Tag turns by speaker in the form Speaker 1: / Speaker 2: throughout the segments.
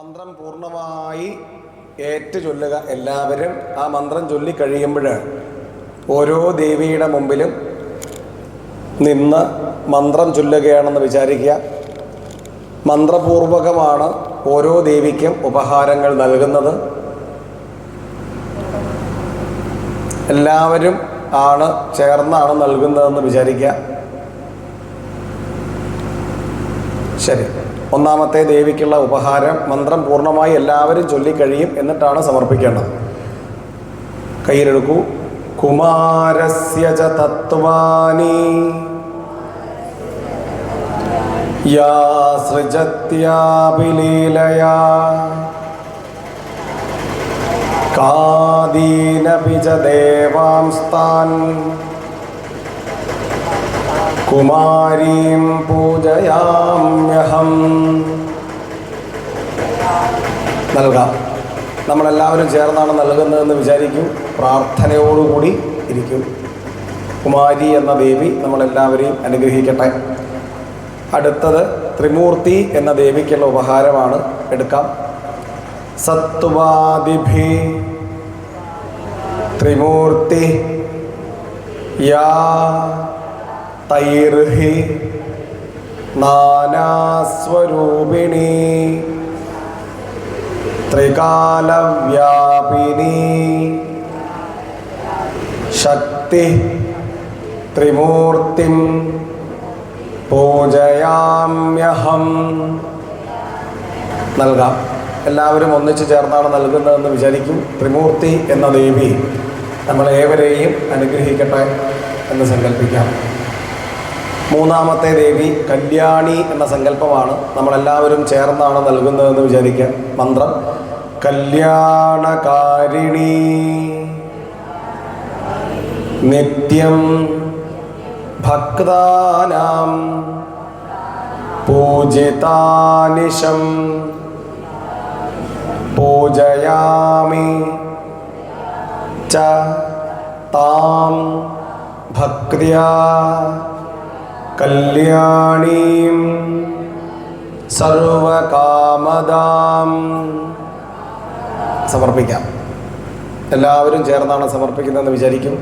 Speaker 1: മന്ത്രം പൂർണ്ണമായി ചൊല്ലുക. എല്ലാവരും ആ മന്ത്രം ചൊല്ലിക്കഴിയുമ്പോൾ ഓരോ ദേവിയുടെ മുമ്പിലും നിന്ന് മന്ത്രം ചൊല്ലുകയാണെന്ന് വിചാരിക്കുക. മന്ത്രപൂർവകമാണ് ഓരോ ദേവിക്കും ഉപഹാരങ്ങൾ നൽകുന്നത്. എല്ലാവരും ചേർന്നാണ് നൽകുന്നതെന്ന് വിചാരിക്കുക. ശരി, ഒന്നാമത്തെ ദേവിക്കുള്ള ഉപഹാരം മന്ത്രം പൂർണ്ണമായി എല്ലാവരും ചൊല്ലിക്കഴിയും, എന്നിട്ടാണ് സമർപ്പിക്കേണ്ടത്. കയ്യിലെടുക്കൂ. കുമാരസ്യ ച തത്വാനി യാ സൃജത്യാഭിലീലയാ കാദീനപി ച ദേവാംസ്താൻ കുമാരീം പൂജയാമ്യഹം. നൽകാം. നമ്മളെല്ലാവരും ചേർന്നാണ് നൽകുന്നതെന്ന് വിചാരിക്കും. പ്രാർത്ഥനയോടുകൂടി ഇരിക്കും. കുമാരി എന്ന ദേവി നമ്മളെല്ലാവരെയും അനുഗ്രഹിക്കട്ടെ. അടുത്തത് ത്രിമൂർത്തി എന്ന ദേവിക്കുള്ള ഉപഹാരമാണ്. എടുക്കാം. സത്വാദിഭി ത്രിമൂർത്തി യാ തൈർഹി നാനാസ്വരൂപിണി ത്രികാലവ്യാപിനി ശക്തി ത്രിമൂർത്തിം പൂജയാമ്യഹം. നൽകാം. എല്ലാവരും ഒന്നിച്ചു ചേർന്നാണ് നൽകുന്നതെന്ന് വിചാരിക്കും. ത്രിമൂർത്തി എന്ന ദേവി നമ്മളേവരെയും അനുഗ്രഹിക്കട്ടെ എന്ന് സങ്കല്പിക്കാം. മൂന്നാമത്തെ ദേവി കല്യാണി എന്ന സങ്കല്പമാണ്. നമ്മളെല്ലാവരും ചേർന്നാണ് നൽകുന്നതെന്ന് വിചാരിക്കാം. മന്ത്രം കല്യാണകാരിണി നിത്യം ഭക്താനാം പൂജിതാനിശം പൂജയാമി ച താം ഭക്ത്യാ കല്യാണീം സർവകാമദാം. സമർപ്പിക്കാം. എല്ലാവരും ചേർന്നാണ് സമർപ്പിക്കുന്നതെന്ന് വിചാരിക്കും.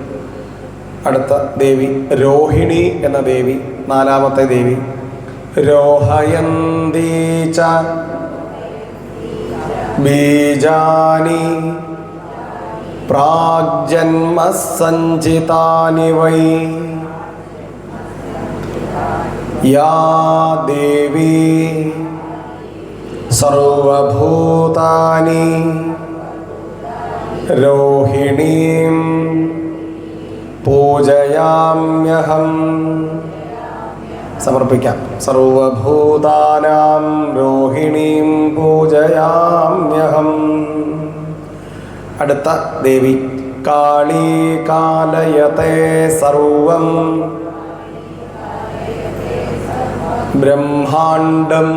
Speaker 1: അടുത്ത ദേവി രോഹിണി എന്ന ദേവി, നാലാമത്തെ ദേവി. രോഹയന്തി ച ബീജാനി പ്രാഗ്ജന്മസഞ്ചിതാനി വൈ യാ ദേവി സർവഭൂതാനി രോഹിണീം പൂജയാമ്യഹം. സമർപ്പിക്കാം. സർവഭൂതാനാം രോഹിണീം പൂജയാമ്യഹം. അടുത്ത ദേവി കാളീ കാലയതേ സർവം ബ്രഹ്മാണ്ഡം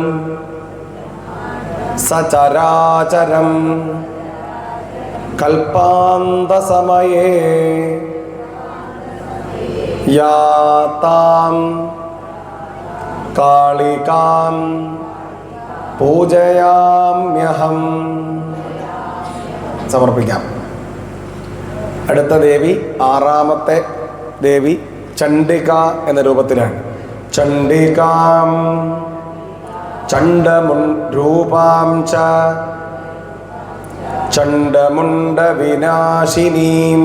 Speaker 1: സചരാചരം കൽപ്പാന്തസമയേ യാ താം കാളികാം പൂജയാമ്യഹം. സമർപ്പിക്കാം. അടുത്ത ദേവി ആറാമത്തെ ദേവി ചണ്ഡിക എന്ന രൂപത്തിലാണ്. ചണ്ഡികാം ചണ്ഡമുണ്ഡരൂപാം ച ചണ്ഡമുണ്ഡവിനാശിനീം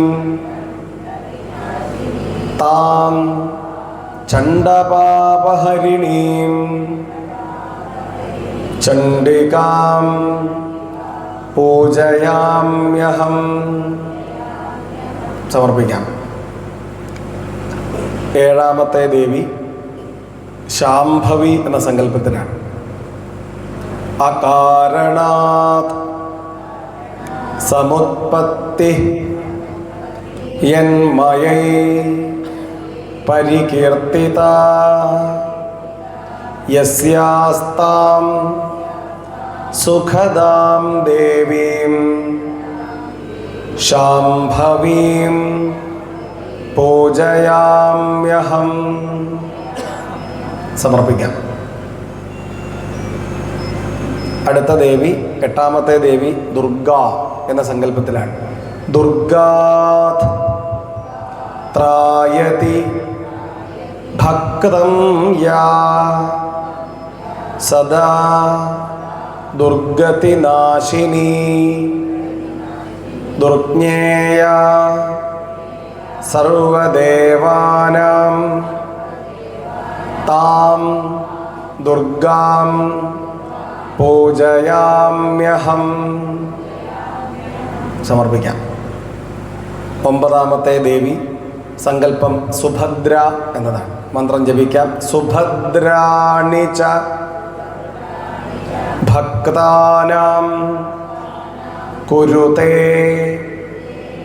Speaker 1: താം ചണ്ഡപാപഹരിണീം ചണ്ഡികാം പൂജയാമ്യഹം. സമർപ്പിക്കാം. ഏഴാമത്തെ ദേവി ശാംഭവി എന്ന സങ്കല്പത്തിലാണ്. അകാരണാത് സമുത്പത്തി യന്മയൈ പരികീർത്തിത യസ്യാസ്താം സുഖദാം ദേവീം ശാംഭവീം പൂജയാമ്യഹം. സമർപ്പിക്കാം. അടുത്ത ദേവി, എട്ടാമത്തെ ദേവി ദുർഗ എന്ന സങ്കല്പത്തിലാണ്. ദുർഗാത് ത്രായതി ഭക്തം യാ സദാ ദുർഗതി നാശിനി ദുർജ്ഞേയ സർവദേവാനാം താം ദുർഗാം പൂജയാമ്യഹം. സമർപ്പിക്കാം. ഒമ്പതാമത്തെ ദേവി സങ്കല്പം സുഭദ്ര എന്നതാണ്. മന്ത്രം ജപിക്കാം. സുഭദ്രാണി ച ഭക്താനാം കുരുതേ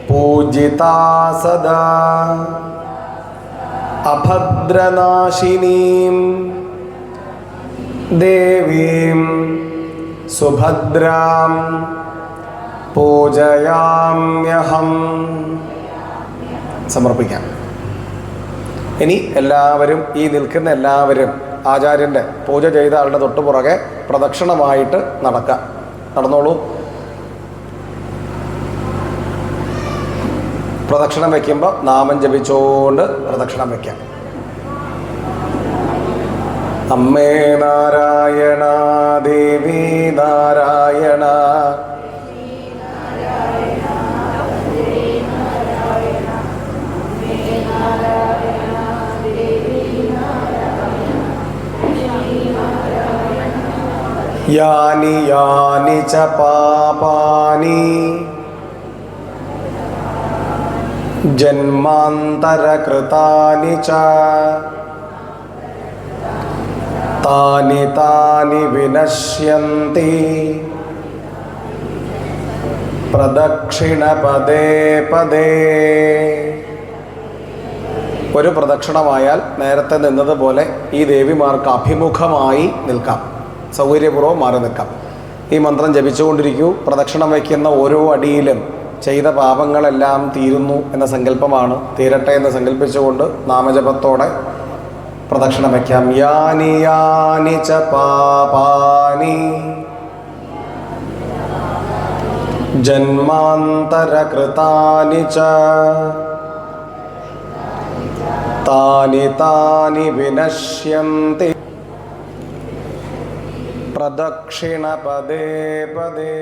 Speaker 1: പൂജിതാ സദാ അഭദ്രനാശിനീം ദേവീം സുഭദ്രാം പൂജയാമ്യഹം. സമർപ്പിക്കാം. ഇനി എല്ലാവരും, ഈ നിൽക്കുന്ന എല്ലാവരും ആചാര്യൻ്റെ പൂജ ചെയ്ത ആളുടെ തൊട്ടുപുറകെ പ്രദക്ഷിണമായിട്ട് നടക്കാം. നടന്നോളൂ. പ്രദക്ഷിണം വയ്ക്കുമ്പോൾ നാമം ജപിച്ചുകൊണ്ട് പ്രദക്ഷിണം വയ്ക്കാം. അമ്മേ നാരായണ, ദേവി നാരായണ, യാനി യാനി ച പാപാനി ജന്മാന്തരകൃതാനി ച താനി താനി വിനശ്യന്തി പ്രദക്ഷിണ പദേ പദേ. ഒരു പ്രദക്ഷിണമായാൽ നേരത്തെ നിന്നതുപോലെ ഈ ദേവിമാർക്ക് അഭിമുഖമായി നിൽക്കാം. സൗകര്യപൂർവ്വം മാറി നിൽക്കാം. ഈ മന്ത്രം ജപിച്ചുകൊണ്ടിരിക്കൂ. പ്രദക്ഷിണം വയ്ക്കുന്ന ഓരോ അടിയിലും ചെയ്ത പാപങ്ങളെല്ലാം തീരുന്നു എന്ന സങ്കല്പമാണ്. തീരട്ടെ എന്ന് സങ്കല്പിച്ചുകൊണ്ട് നാമജപത്തോടെ പ്രദക്ഷിണം വയ്ക്കാം. യാനി യാനി ച പാപാനി ജന്മാന്തരകൃതാനി ച താനി താനി വിനശ്യന്തി പ്രദക്ഷിണ പദേ പദേ.